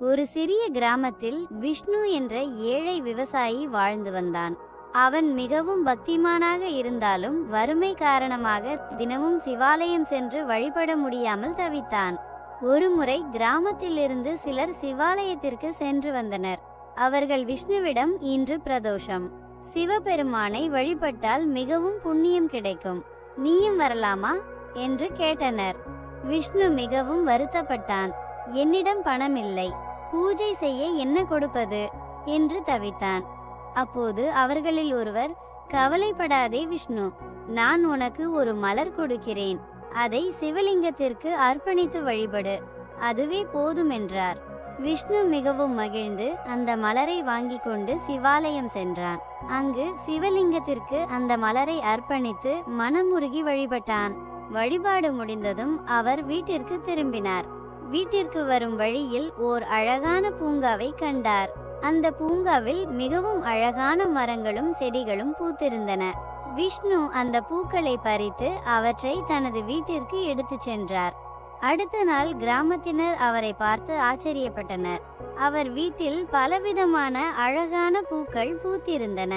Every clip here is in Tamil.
ஒரு சிறிய கிராமத்தில் விஷ்ணு என்ற ஏழை விவசாயி வாழ்ந்து வந்தான். அவன் மிகவும் பக்திமானாக இருந்தாலும் வறுமை காரணமாக தினமும் சிவாலயம் சென்று வழிபட முடியாமல் தவித்தான். ஒருமுறை கிராமத்திலிருந்து சிலர் சிவாலயத்திற்கு சென்று வந்தனர். அவர்கள் விஷ்ணுவிடம், இன்று பிரதோஷம், சிவபெருமானை வழிபட்டால் மிகவும் புண்ணியம் கிடைக்கும், நீயும் வரலாமா என்று கேட்டனர். விஷ்ணு மிகவும் வருத்தப்பட்டான். என்னிடம் பணம் இல்லை, பூஜை செய்ய என்ன கொடுப்பது என்று தவித்தான். அப்போது அவர்களில் ஒருவர், கவலைப்படாதே விஷ்ணு, நான் உனக்கு ஒரு மலர் கொடுக்கிறேன், அதை சிவலிங்கத்திற்கு அர்ப்பணித்து வழிபடு, அதுவே போதும் என்றார். விஷ்ணு மிகவும் மகிழ்ந்து அந்த மலரை வாங்கி கொண்டு சிவாலயம் சென்றான். அங்கு சிவலிங்கத்திற்கு அந்த மலரை அர்ப்பணித்து மனமுருகி வழிபட்டான். வழிபாடு முடிந்ததும் அவர் வீட்டிற்கு திரும்பினார். வீட்டிற்கு வரும் வழியில் ஓர் அழகான பூங்காவை கண்டார். அந்த பூங்காவில் மிகவும் அழகான மரங்களும் செடிகளும் பூத்திருந்தன. விஷ்ணு அந்த பூக்களை பறித்து அவற்றை தனது வீட்டிற்கு எடுத்துச் சென்றார். அடுத்த நாள் கிராமத்தினர் அவரை பார்த்து ஆச்சரியப்பட்டனர். அவர் வீட்டில் பலவிதமான அழகான பூக்கள் பூத்திருந்தன.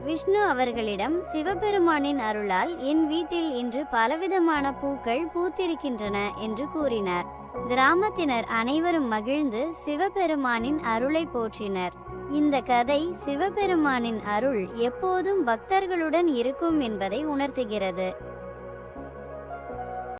விஷ்ணு அவர்களிடம், சிவபெருமானின் அருளால் என் வீட்டில் இன்று பலவிதமான பூக்கள் பூத்திருக்கின்றன என்று கூறினார். கிராமத்தினர் அனைவரும் மகிழ்ந்து சிவபெருமானின் அருளை போற்றினர். இந்த கதை சிவபெருமானின் அருள் எப்போதும் பக்தர்களுடன் இருக்கும் என்பதை உணர்த்துகிறது.